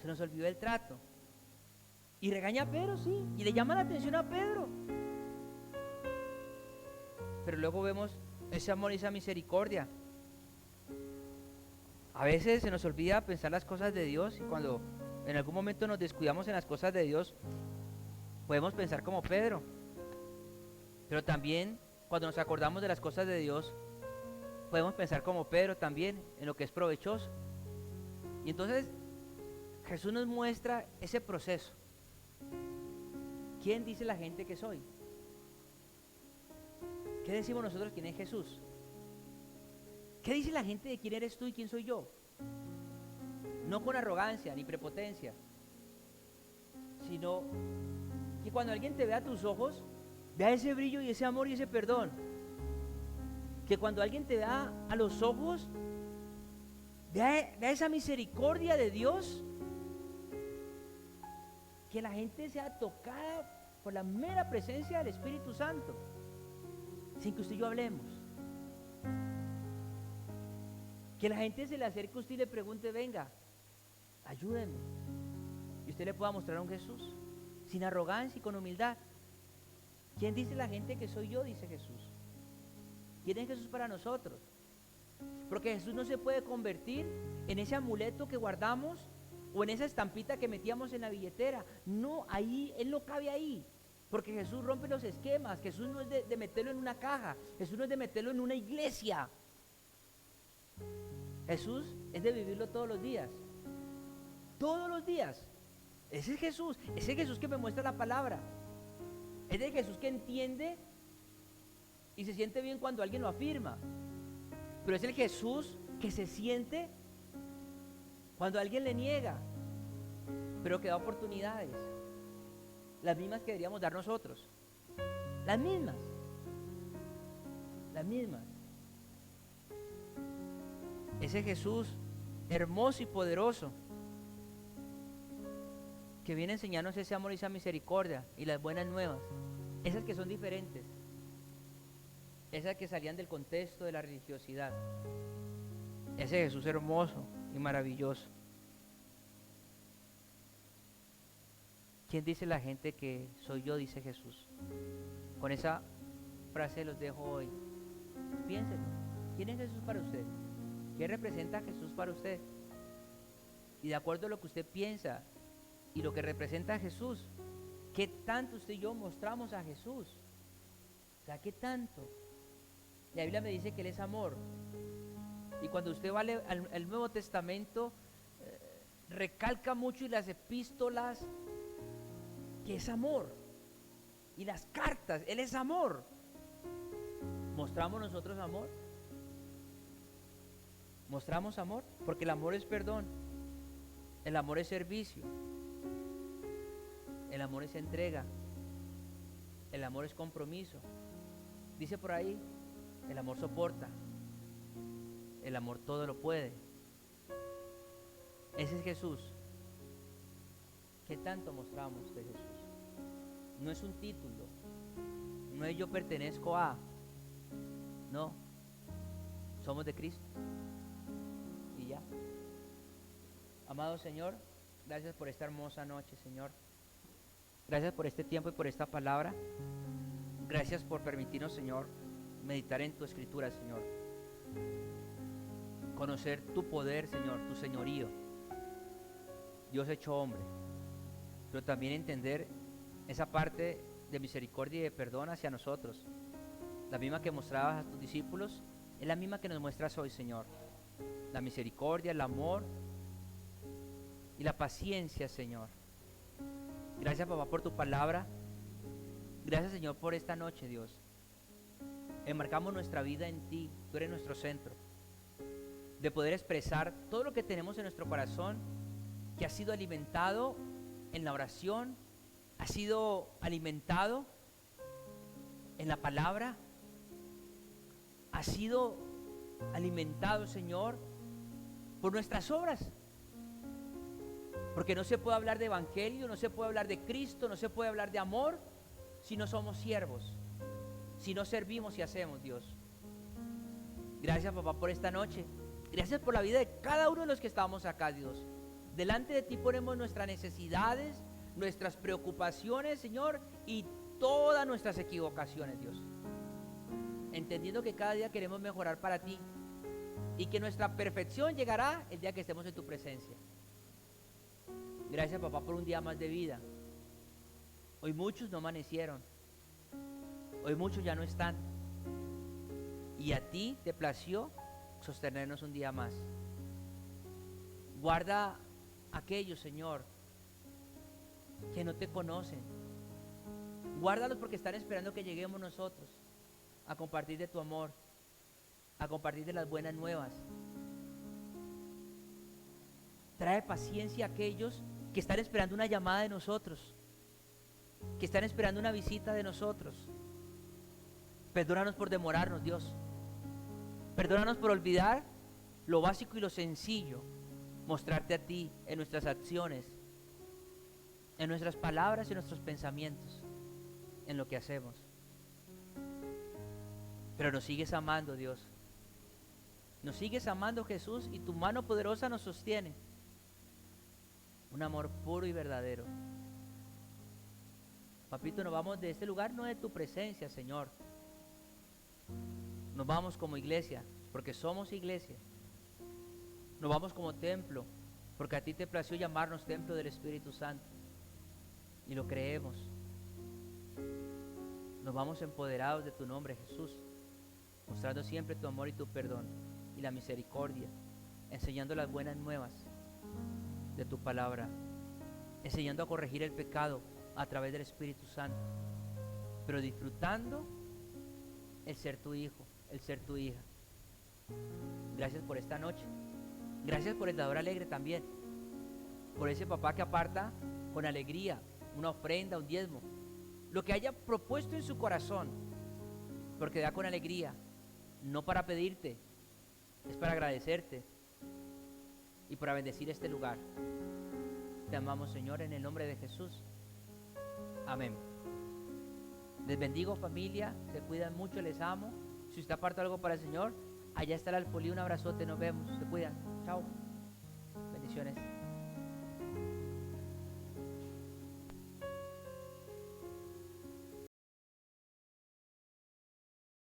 Se nos olvidó el trato. Y regaña a Pedro, sí, y le llama la atención a Pedro. Pero luego vemos ese amor y esa misericordia. A veces se nos olvida pensar las cosas de Dios, y cuando en algún momento nos descuidamos en las cosas de Dios, podemos pensar como Pedro. Pero también cuando nos acordamos de las cosas de Dios, podemos pensar como Pedro también en lo que es provechoso. Y entonces Jesús nos muestra ese proceso. ¿Quién dice la gente que soy? ¿Qué decimos nosotros quién es Jesús? ¿Qué dice la gente de quién eres tú y quién soy yo? No con arrogancia ni prepotencia, sino que cuando alguien te vea a tus ojos, vea ese brillo y ese amor y ese perdón. Que cuando alguien te vea a los ojos, vea esa misericordia de Dios. Que la gente sea tocada por la mera presencia del Espíritu Santo, sin que usted y yo hablemos. Que la gente se le acerque a usted y le pregunte, venga, ayúdeme. Y usted le pueda mostrar a un Jesús, sin arrogancia y con humildad. ¿Quién dice la gente que soy yo? Dice Jesús. ¿Quién es Jesús para nosotros? Porque Jesús no se puede convertir en ese amuleto que guardamos o en esa estampita que metíamos en la billetera. No, ahí, Él no cabe ahí. Porque Jesús rompe los esquemas. Jesús no es de meterlo en una caja. Jesús no es de meterlo en una iglesia. Jesús es de vivirlo todos los días. Todos los días. Ese es Jesús. Ese es Jesús que me muestra la palabra. Es de Jesús que entiende y se siente bien cuando alguien lo afirma. Pero es el Jesús que se siente cuando alguien le niega, pero que da oportunidades. Las mismas que deberíamos dar nosotros. Las mismas. Las mismas. Ese Jesús hermoso y poderoso que viene a enseñarnos ese amor y esa misericordia y las buenas nuevas, esas que son diferentes, esas que salían del contexto de la religiosidad. Ese Jesús hermoso y maravilloso. ¿Quién dice la gente que soy yo? Dice Jesús. Con esa frase los dejo hoy. Piénsenlo. ¿Quién es Jesús para usted? ¿Qué representa a Jesús para usted? Y de acuerdo a lo que usted piensa y lo que representa a Jesús, ¿qué tanto usted y yo mostramos a Jesús? O sea, ¿qué tanto? La Biblia me dice que Él es amor. Y cuando usted va al Nuevo Testamento, recalca mucho, y las epístolas, que es amor. Y las cartas, Él es amor. ¿Mostramos nosotros amor? ¿Mostramos amor? Porque el amor es perdón. El amor es servicio. El amor es entrega. El amor es compromiso. Dice por ahí, el amor soporta. El amor todo lo puede. Ese es Jesús. ¿Qué tanto mostramos de Jesús? No es un título. No es yo pertenezco a. No. Somos de Cristo. Y ya. Amado Señor, gracias por esta hermosa noche, Señor. Gracias por este tiempo y por esta palabra. Gracias por permitirnos, Señor, meditar en tu escritura, Señor. Conocer tu poder, Señor, tu señorío. Dios hecho hombre. Pero también entender esa parte de misericordia y de perdón hacia nosotros. La misma que mostrabas a tus discípulos, es la misma que nos muestras hoy, Señor. La misericordia, el amor y la paciencia, Señor. Gracias, papá, por tu palabra. Gracias, Señor, por esta noche, Dios. Enmarcamos nuestra vida en ti. Tú eres nuestro centro. De poder expresar todo lo que tenemos en nuestro corazón, que ha sido alimentado en la oración, ha sido alimentado en la palabra, ha sido alimentado, Señor, por nuestras obras. Porque no se puede hablar de evangelio, no se puede hablar de Cristo, no se puede hablar de amor si no somos siervos, si no servimos y hacemos, Dios. Gracias, papá, por esta noche. Gracias por la vida de cada uno de los que estamos acá, Dios. Delante de ti ponemos nuestras necesidades, nuestras preocupaciones, Señor, y todas nuestras equivocaciones, Dios. Entendiendo que cada día queremos mejorar para ti y que nuestra perfección llegará el día que estemos en tu presencia. Gracias, papá, por un día más de vida. Hoy muchos no amanecieron. Hoy muchos ya no están. Y a ti te plació sostenernos un día más. Guarda a aquellos, Señor, que no te conocen. Guárdalos porque están esperando que lleguemos nosotros a compartir de tu amor, a compartir de las buenas nuevas. Trae paciencia a aquellos que están esperando una llamada de nosotros, que están esperando una visita de nosotros. Perdónanos por demorarnos, Dios. Perdónanos por olvidar lo básico y lo sencillo, mostrarte a ti en nuestras acciones, en nuestras palabras y en nuestros pensamientos, en lo que hacemos. Pero nos sigues amando, Dios. Nos sigues amando, Jesús, y tu mano poderosa nos sostiene. Un amor puro y verdadero. Papito, nos vamos de este lugar, no de tu presencia, Señor. Nos vamos como iglesia, porque somos iglesia. Nos vamos como templo, porque a ti te plació llamarnos templo del Espíritu Santo. Y lo creemos. Nos vamos empoderados de tu nombre, Jesús, mostrando siempre tu amor y tu perdón y la misericordia, enseñando las buenas nuevas de tu palabra, enseñando a corregir el pecado a través del Espíritu Santo, pero disfrutando el ser tu hijo, el ser tu hija. Gracias por esta noche. Gracias por el dador alegre también, por ese papá que aparta con alegría una ofrenda, un diezmo, lo que haya propuesto en su corazón, porque da con alegría, no para pedirte, es para agradecerte y para bendecir este lugar. Te amamos, Señor, en el nombre de Jesús. Amén. Les bendigo, familia, se cuidan mucho, les amo. Si usted aparta algo para el Señor, allá está el alfolí, un abrazote, nos vemos, se cuidan, chao, bendiciones.